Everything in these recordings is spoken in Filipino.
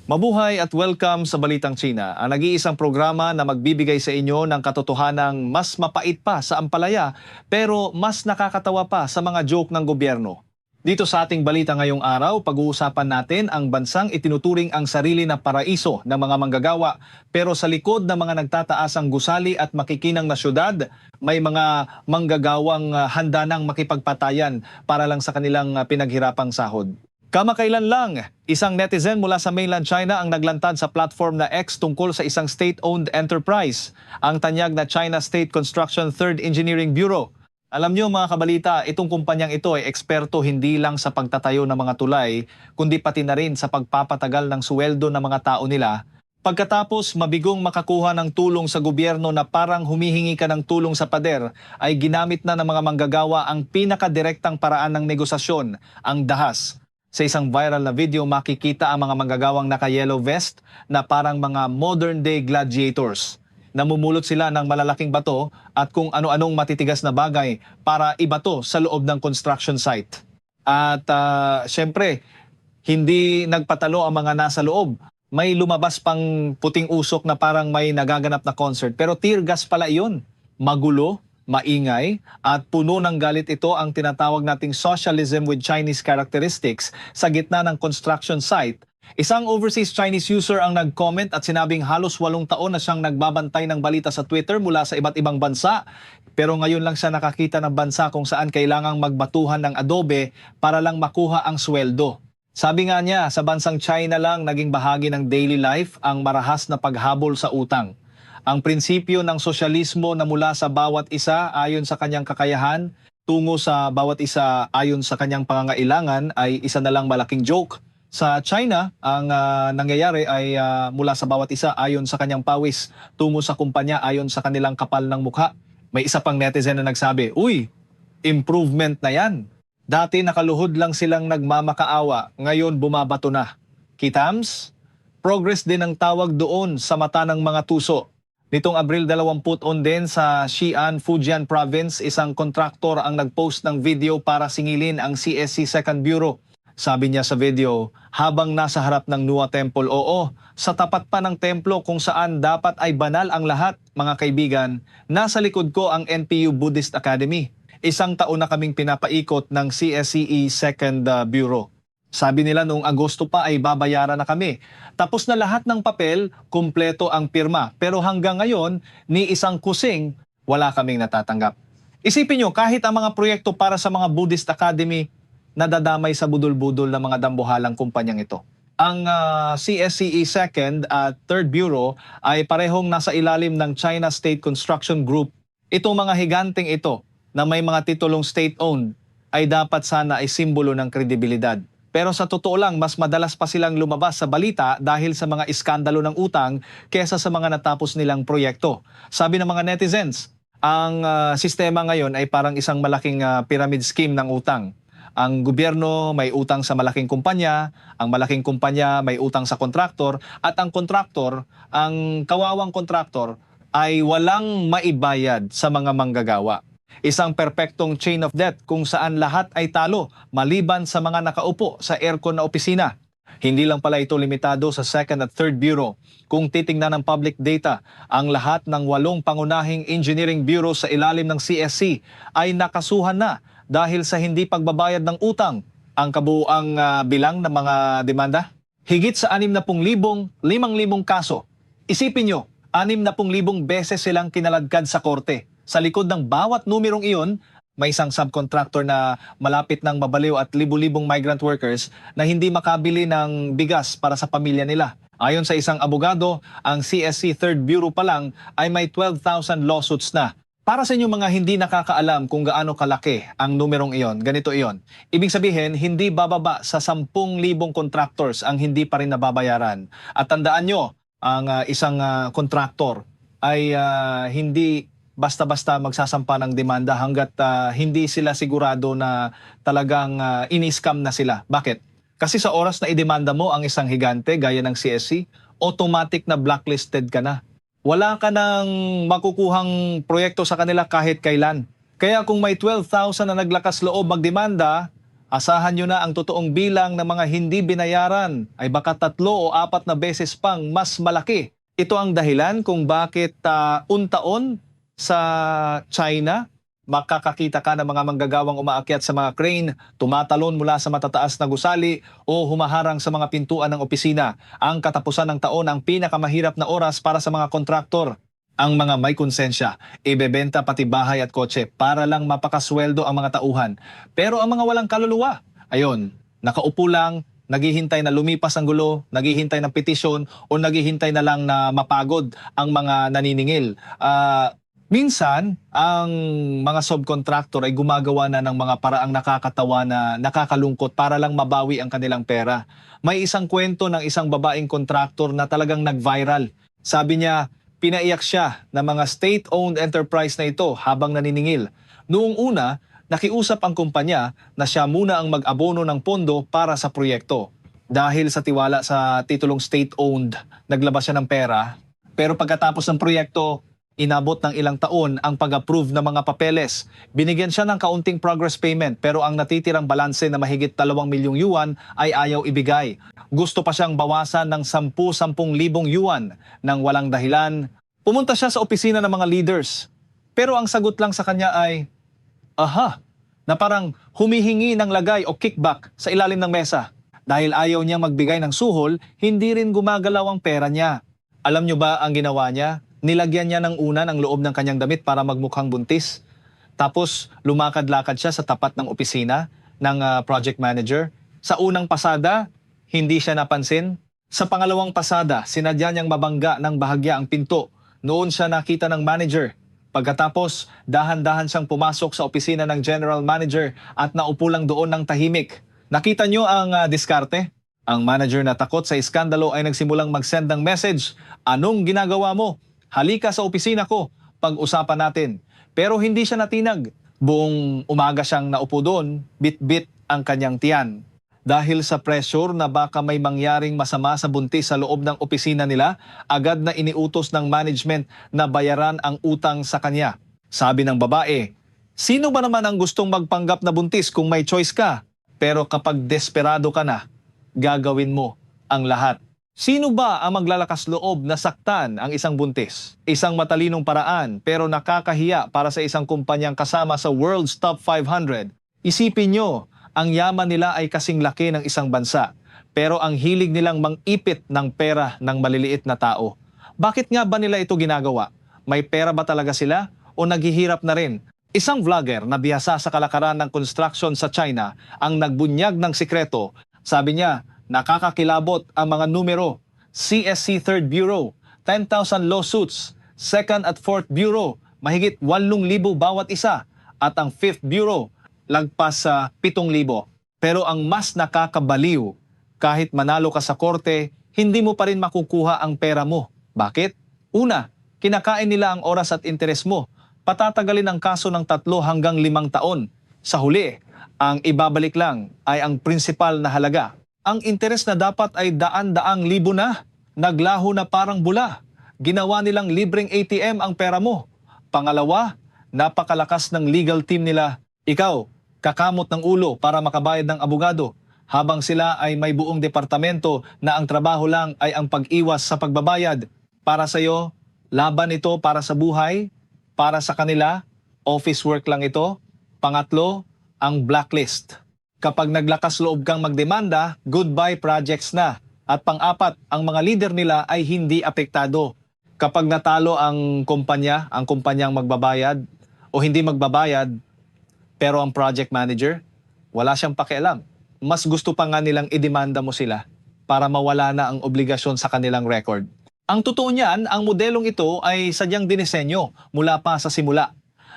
Mabuhay at welcome sa Balitang China, ang nag-iisang programa na magbibigay sa inyo ng katotohanang mas mapait pa sa ampalaya pero mas nakakatawa pa sa mga joke ng gobyerno. Dito sa ating balita ngayong araw, pag-uusapan natin ang bansang itinuturing ang sarili na paraiso ng mga manggagawa pero sa likod ng mga nagtataasang gusali at makikinang na syudad, may mga manggagawang handa nang makipagpatayan para lang sa kanilang pinaghirapang sahod. Kamakailan lang, isang netizen mula sa mainland China ang naglantad sa platform na X tungkol sa isang state-owned enterprise, ang tanyag na China State Construction Third Engineering Bureau. Alam niyo mga kabalita, itong kumpanyang ito ay eksperto hindi lang sa pagtatayo ng mga tulay, kundi pati na rin sa pagpapatagal ng suweldo ng mga tao nila. Pagkatapos mabigong makakuha ng tulong sa gobyerno na parang humihingi ka ng tulong sa pader, ay ginamit na ng mga manggagawa ang pinakadirektang paraan ng negosasyon, ang dahas. Sa isang viral na video, makikita ang mga manggagawang naka-yellow vest na parang mga modern-day gladiators. Namumulot sila ng malalaking bato at kung ano-anong matitigas na bagay para ibato sa loob ng construction site. At syempre, hindi nagpatalo ang mga nasa loob. May lumabas pang puting usok na parang may nagaganap na concert. Pero tear gas pala iyon. Magulo, maingay, at puno ng galit ito ang tinatawag nating socialism with Chinese characteristics sa gitna ng construction site. Isang overseas Chinese user ang nag-comment at sinabing halos 8 taon na siyang nagbabantay ng balita sa Twitter mula sa iba't ibang bansa. Pero ngayon lang siya nakakita ng bansa kung saan kailangang magbatuhan ng adobe para lang makuha ang sweldo. Sabi nga niya, sa bansang China lang naging bahagi ng daily life ang marahas na paghabol sa utang. Ang prinsipyo ng sosyalismo na mula sa bawat isa ayon sa kanyang kakayahan, tungo sa bawat isa ayon sa kanyang pangangailangan ay isa na lang malaking joke. Sa China, ang nangyayari ay mula sa bawat isa ayon sa kanyang pawis, tungo sa kumpanya ayon sa kanilang kapal ng mukha. May isa pang netizen na nagsabi, "Uy, improvement na yan. Dati nakaluhod lang silang nagmamakaawa, ngayon bumabato na." Kitams? Progress din ang tawag doon sa mata ng mga tuso. Nitong Abril 20 din sa Xi'an, Fujian Province, isang kontraktor ang nagpost ng video para singilin ang CSC Second Bureau. Sabi niya sa video, habang nasa harap ng Nuwa Temple, oo, sa tapat pa ng templo kung saan dapat ay banal ang lahat, mga kaibigan, nasa likod ko ang NPU Buddhist Academy. Isang taon na kaming pinapaikot ng CSCE Second Bureau. Sabi nila noong Agosto pa ay babayaran na kami. Tapos na lahat ng papel, kumpleto ang pirma. Pero hanggang ngayon, ni isang kusing, wala kaming natatanggap. Isipin nyo, kahit ang mga proyekto para sa mga Buddhist Academy, nadadamay sa budol-budol ng mga dambuhalang kumpanyang ito. Ang CSCE Second at Third Bureau ay parehong nasa ilalim ng China State Construction Group. Itong mga higanteng ito na may mga titulong state-owned ay dapat sana ay simbolo ng kredibilidad. Pero sa totoo lang, mas madalas pa silang lumabas sa balita dahil sa mga iskandalo ng utang kesa sa mga natapos nilang proyekto. Sabi ng mga netizens, ang sistema ngayon ay parang isang malaking pyramid scheme ng utang. Ang gobyerno may utang sa malaking kumpanya, ang malaking kumpanya may utang sa kontraktor, at ang kontraktor, ang kawawang kontraktor, ay walang maibayad sa mga manggagawa. Isang perpektong chain of debt kung saan lahat ay talo maliban sa mga nakaupo sa aircon na opisina. Hindi lang pala ito limitado sa Second at Third Bureau. Kung titingnan ng public data, ang lahat ng 8 pangunahing engineering bureau sa ilalim ng CSC ay nakasuhan na dahil sa hindi pagbabayad ng utang. Ang kabuuang bilang ng mga demanda, higit sa 60,000, 5,000 kaso. Isipin nyo, 60,000 beses silang kinaladkad sa korte. Sa likod ng bawat numerong iyon, may isang subcontractor na malapit ng mabaliw at libu-libong migrant workers na hindi makabili ng bigas para sa pamilya nila. Ayon sa isang abogado, ang CSC Third Bureau pa lang ay may 12,000 lawsuits na. Para sa inyo mga hindi nakakaalam kung gaano kalaki ang numerong iyon, ganito iyon. Ibig sabihin, hindi bababa sa 10,000 contractors ang hindi pa rin nababayaran. At tandaan nyo, ang isang contractor ay hindi basta-basta magsasampa ng demanda hanggat hindi sila sigurado na talagang ini-scam na sila. Bakit? Kasi sa oras na idemanda mo ang isang higante gaya ng CSC, automatic na blacklisted ka na. Wala ka nang makukuhang proyekto sa kanila kahit kailan. Kaya kung may 12,000 na naglakas loob magdemanda, Asahan nyo na ang totoong bilang ng mga hindi binayaran ay baka 3 o 4 na beses pang mas malaki. Ito ang dahilan kung bakit untaon sa China, makakakita ka ng mga manggagawang umaakyat sa mga crane, tumatalon mula sa matataas na gusali o humaharang sa mga pintuan ng opisina. Ang katapusan ng taon ang pinakamahirap na oras para sa mga kontraktor. Ang mga may konsensya, ibebenta pati bahay at kotse para lang mapakasweldo ang mga tauhan. Pero ang mga walang kaluluwa, ayun, nakaupo lang, naghihintay na lumipas ang gulo, naghihintay ng petisyon o naghihintay na lang na mapagod ang mga naniningil. Minsan, ang mga subcontractor ay gumagawa na ng mga paraang nakakatawa na nakakalungkot para lang mabawi ang kanilang pera. May isang kwento ng isang babaeng contractor na talagang nag-viral. Sabi niya, pinaiyak siya ng mga state-owned enterprise na ito habang naniningil. Noong una, nakiusap ang kumpanya na siya muna ang mag-abono ng pondo para sa proyekto. Dahil sa tiwala sa titulong state-owned, naglabas siya ng pera. Pero pagkatapos ng proyekto, inabot ng ilang taon ang pag-approve ng mga papeles. Binigyan siya ng kaunting progress payment pero ang natitirang balanse na mahigit 2 milyong yuan ay ayaw ibigay. Gusto pa siyang bawasan ng 10,000 yuan nang walang dahilan. Pumunta siya sa opisina ng mga leaders. Pero ang sagot lang sa kanya ay, na parang humihingi ng lagay o kickback sa ilalim ng mesa. Dahil ayaw niyang magbigay ng suhol, hindi rin gumagalaw ang pera niya. Alam niyo ba ang ginawa niya? Nilagyan niya ng unan ang loob ng kanyang damit para magmukhang buntis. Tapos lumakad-lakad siya sa tapat ng opisina ng project manager. Sa unang pasada, hindi siya napansin. Sa pangalawang pasada, sinadya niyang mabangga ng bahagya ang pinto. Noon siya nakita ng manager. Pagkatapos, dahan-dahan siyang pumasok sa opisina ng general manager at naupo lang doon ng tahimik. Nakita niyo ang diskarte? Ang manager na takot sa iskandalo ay nagsimulang mag-send ng message. Anong ginagawa mo? Halika sa opisina ko, pag-usapan natin. Pero hindi siya natinag. Buong umaga siyang naupo doon, bit-bit ang kanyang tiyan. Dahil sa pressure na baka may mangyaring masama sa buntis sa loob ng opisina nila, agad na iniutos ng management na bayaran ang utang sa kanya. Sabi ng babae, sino ba naman ang gustong magpanggap na buntis kung may choice ka? Pero kapag desperado ka na, gagawin mo ang lahat. Sino ba ang maglalakas loob na saktan ang isang buntis? Isang matalinong paraan pero nakakahiya para sa isang kumpanyang kasama sa World's Top 500. Isipin nyo, ang yaman nila ay kasing laki ng isang bansa. Pero ang hilig nilang mangipit ng pera ng maliliit na tao. Bakit nga ba nila ito ginagawa? May pera ba talaga sila o naghihirap na rin? Isang vlogger na bihasa sa kalakaran ng construction sa China ang nagbunyag ng sikreto. Sabi niya, nakakakilabot ang mga numero. CSC 3rd Bureau, 10,000 lawsuits. 2nd at 4th Bureau, mahigit 8,000 bawat isa. At ang 5th Bureau, lagpas sa 7,000. Pero ang mas nakakabaliw, kahit manalo ka sa korte, hindi mo pa rin makukuha ang pera mo. Bakit? Una, kinakain nila ang oras at interes mo. Patatagalin ang kaso ng 3 hanggang 5 taon. Sa huli, ang ibabalik lang ay ang prinsipal na halaga. Ang interes na dapat ay daan-daang libo na. Naglaho na parang bula. Ginawa nilang libreng ATM ang pera mo. Pangalawa, napakalakas ng legal team nila. Ikaw, kakamot ng ulo para makabayad ng abogado. Habang sila ay may buong departamento na ang trabaho lang ay ang pag-iwas sa pagbabayad. Para sa'yo, laban ito para sa buhay. Para sa kanila, office work lang ito. Pangatlo, ang blacklist. Kapag naglakas loob kang magdemanda, goodbye projects na. At pang-apat, ang mga leader nila ay hindi apektado. Kapag natalo ang kumpanyang magbabayad o hindi magbabayad, pero ang project manager, wala siyang pakialam. Mas gusto pa nga nilang idemanda mo sila para mawala na ang obligasyon sa kanilang record. Ang totoo niyan, ang modelong ito ay sadyang dinisenyo mula pa sa simula.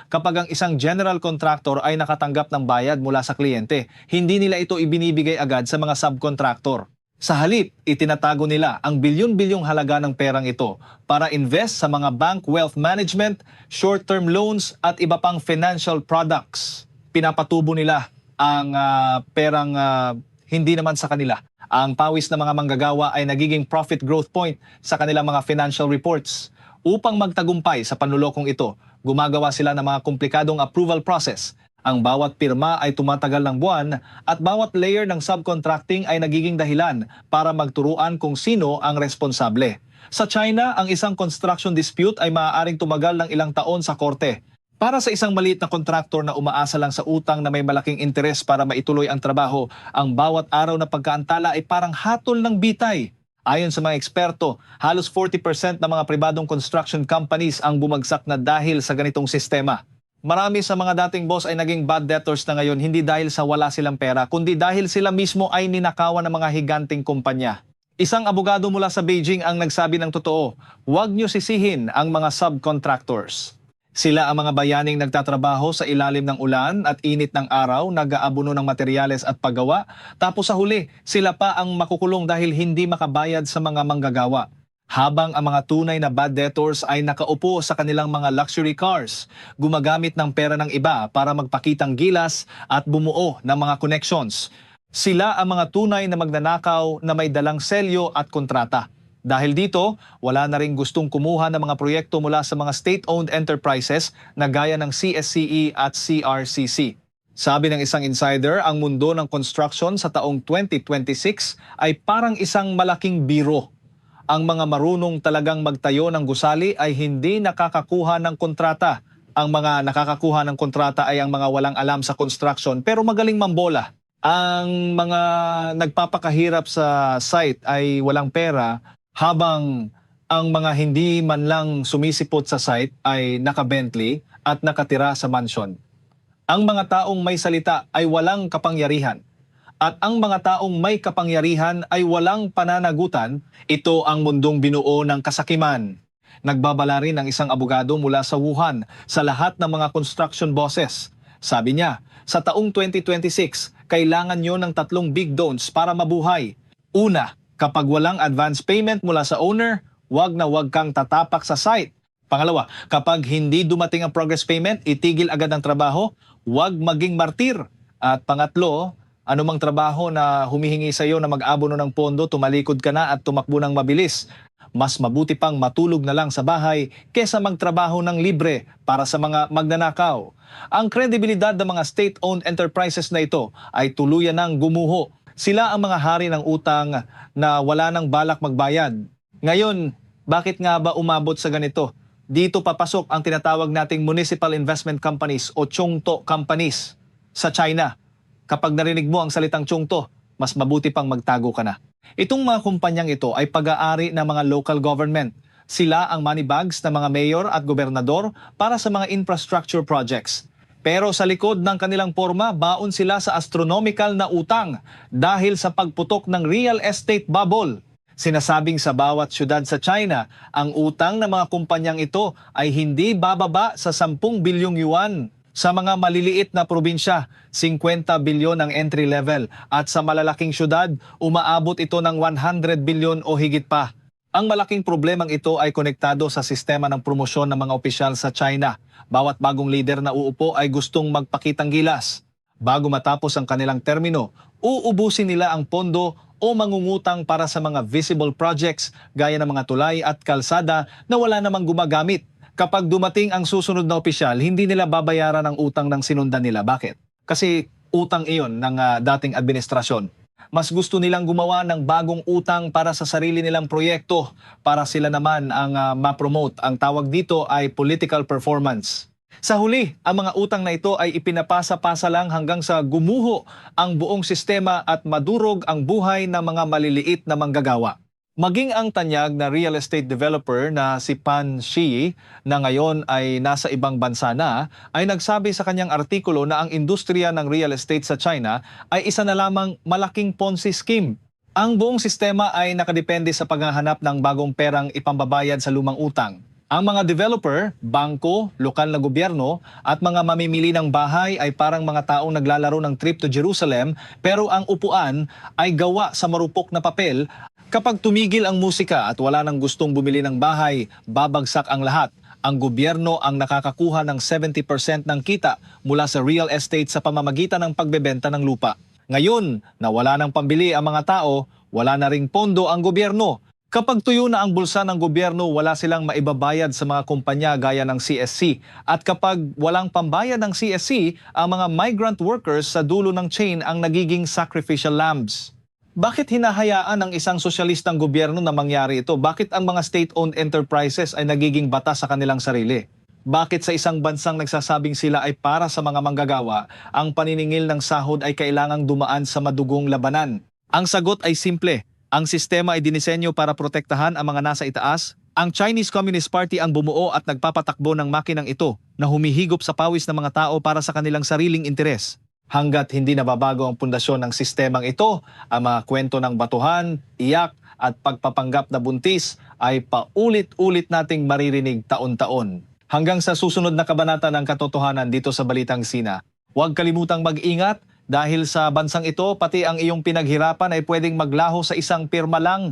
Kapag ang isang general contractor ay nakatanggap ng bayad mula sa kliyente, hindi nila ito ibinibigay agad sa mga subcontractor. Sa halip, itinatago nila ang bilyon-bilyong halaga ng perang ito para invest sa mga bank wealth management, short-term loans at iba pang financial products. Pinapatubo nila ang perang hindi naman sa kanila. Ang pawis ng mga manggagawa ay nagiging profit growth point sa kanilang mga financial reports. Upang magtagumpay sa panlulokong ito, gumagawa sila ng mga komplikadong approval process. Ang bawat pirma ay tumatagal ng buwan at bawat layer ng subcontracting ay nagiging dahilan para magturuan kung sino ang responsable. Sa China, ang isang construction dispute ay maaaring tumagal ng ilang taon sa korte. Para sa isang maliit na kontraktor na umaasa lang sa utang na may malaking interes para maituloy ang trabaho, ang bawat araw na pagkaantala ay parang hatol ng bitay. Ayon sa mga eksperto, halos 40% ng mga pribadong construction companies ang bumagsak na dahil sa ganitong sistema. Marami sa mga dating boss ay naging bad debtors na ngayon hindi dahil sa wala silang pera, kundi dahil sila mismo ay ninakawan ng mga higanting kumpanya. Isang abogado mula sa Beijing ang nagsabi ng totoo, huwag niyo sisihin ang mga subcontractors. Sila ang mga bayaning nagtatrabaho sa ilalim ng ulan at init ng araw, nag-aabuno ng materyales at paggawa, tapos sa huli, sila pa ang makukulong dahil hindi makabayad sa mga manggagawa. Habang ang mga tunay na bad debtors ay nakaupo sa kanilang mga luxury cars, gumagamit ng pera ng iba para magpakitang gilas at bumuo ng mga connections. Sila ang mga tunay na magnanakaw na may dalang selyo at kontrata. Dahil dito, wala na ring gustong kumuha ng mga proyekto mula sa mga state-owned enterprises na gaya ng CSCE at CRCC. Sabi ng isang insider, ang mundo ng construction sa taong 2026 ay parang isang malaking biro. Ang mga marunong talagang magtayo ng gusali ay hindi nakakakuha ng kontrata. Ang mga nakakakuha ng kontrata ay ang mga walang alam sa construction pero magaling mambola. Ang mga nagpapakahirap sa site ay walang pera habang ang mga hindi man lang sumisipot sa site ay naka-Bentley at nakatira sa mansion. Ang mga taong may salita ay walang kapangyarihan. At ang mga taong may kapangyarihan ay walang pananagutan, ito ang mundong binuo ng kasakiman. Nagbabala rin ang isang abogado mula sa Wuhan sa lahat ng mga construction bosses. Sabi niya, sa taong 2026, kailangan nyo ng 3 big don'ts para mabuhay. Una, kapag walang advance payment mula sa owner, wag na wag kang tatapak sa site. Pangalawa, kapag hindi dumating ang progress payment, itigil agad ang trabaho, wag maging martir. At pangatlo, anumang trabaho na humihingi sa iyo na mag-abono ng pondo, tumalikod ka na at tumakbo ng mabilis. Mas mabuti pang matulog na lang sa bahay kesa magtrabaho ng libre para sa mga magnanakaw. Ang kredibilidad ng mga state-owned enterprises na ito ay tuluyan ng gumuho. Sila ang mga hari ng utang na wala nang balak magbayad. Ngayon, bakit nga ba umabot sa ganito? Dito papasok ang tinatawag nating municipal investment companies o Chongto companies sa China. Kapag narinig mo ang salitang Chongto, mas mabuti pang magtago ka na. Itong mga kumpanyang ito ay pag-aari ng mga local government. Sila ang money bags ng mga mayor at gobernador para sa mga infrastructure projects. Pero sa likod ng kanilang porma, baon sila sa astronomical na utang dahil sa pagputok ng real estate bubble. Sinasabing sa bawat syudad sa China, ang utang ng mga kumpanyang ito ay hindi bababa sa 10 bilyong yuan. Sa mga maliliit na probinsya, 50 bilyon ang entry level at sa malalaking syudad, umaabot ito ng 100 bilyon o higit pa. Ang malaking problemang ito ay konektado sa sistema ng promosyon ng mga opisyal sa China. Bawat bagong leader na uupo ay gustong magpakitang gilas. Bago matapos ang kanilang termino, uubusin nila ang pondo o mangungutang para sa mga visible projects gaya ng mga tulay at kalsada na wala namang gumagamit. Kapag dumating ang susunod na opisyal, hindi nila babayaran ang utang ng sinundan nila. Bakit? Kasi utang iyon ng dating administrasyon. Mas gusto nilang gumawa ng bagong utang para sa sarili nilang proyekto para sila naman ang ma-promote. Ang tawag dito ay political performance. Sa huli, ang mga utang na ito ay ipinapasa-pasa lang hanggang sa gumuho ang buong sistema at madurog ang buhay ng mga maliliit na manggagawa. Maging ang tanyag na real estate developer na si Pan Shi na ngayon ay nasa ibang bansa na ay nagsabi sa kanyang artikulo na ang industriya ng real estate sa China ay isa na lamang malaking Ponzi scheme. Ang buong sistema ay nakadepende sa paghahanap ng bagong perang ipambabayad sa lumang utang. Ang mga developer, bangko, lokal na gobyerno at mga mamimili ng bahay ay parang mga taong naglalaro ng trip to Jerusalem pero ang upuan ay gawa sa marupok na papel. Kapag tumigil ang musika at wala nang gustong bumili ng bahay, babagsak ang lahat. Ang gobyerno ang nakakakuha ng 70% ng kita mula sa real estate sa pamamagitan ng pagbebenta ng lupa. Ngayon, na wala nang pambili ang mga tao, wala na ring pondo ang gobyerno. Kapag tuyo na ang bulsa ng gobyerno, wala silang maibabayad sa mga kumpanya gaya ng CSC. At kapag walang pambayad ng CSC, ang mga migrant workers sa dulo ng chain ang nagiging sacrificial lambs. Bakit hinahayaan ng isang sosyalistang gobyerno na mangyari ito? Bakit ang mga state-owned enterprises ay nagiging batas sa kanilang sarili? Bakit sa isang bansang nagsasabing sila ay para sa mga manggagawa, ang paniningil ng sahod ay kailangang dumaan sa madugong labanan? Ang sagot ay simple. Ang sistema ay dinisenyo para protektahan ang mga nasa itaas. Ang Chinese Communist Party ang bumuo at nagpapatakbo ng makinang ito na humihigop sa pawis ng mga tao para sa kanilang sariling interes. Hanggat hindi nababago ang pundasyon ng sistemang ito, ang mga kwento ng batuhan, iyak at pagpapanggap na buntis ay paulit-ulit nating maririnig taon-taon. Hanggang sa susunod na kabanata ng katotohanan dito sa Balitang Sina, huwag kalimutang mag-ingat dahil sa bansang ito, pati ang iyong pinaghirapan ay pwedeng maglaho sa isang pirma lang